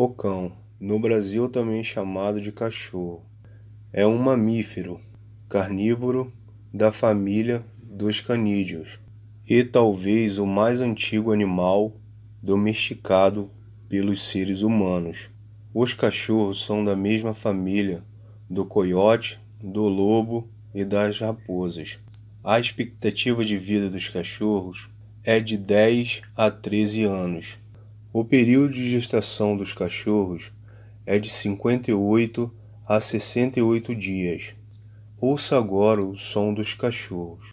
O cão, no Brasil também chamado de cachorro, é um mamífero carnívoro da família dos canídeos e talvez o mais antigo animal domesticado pelos seres humanos. Os cachorros são da mesma família do coiote, do lobo e das raposas. A expectativa de vida dos cachorros é de 10 a 13 anos. O período de gestação dos cachorros é de 58 a 68 dias. Ouça agora o som dos cachorros.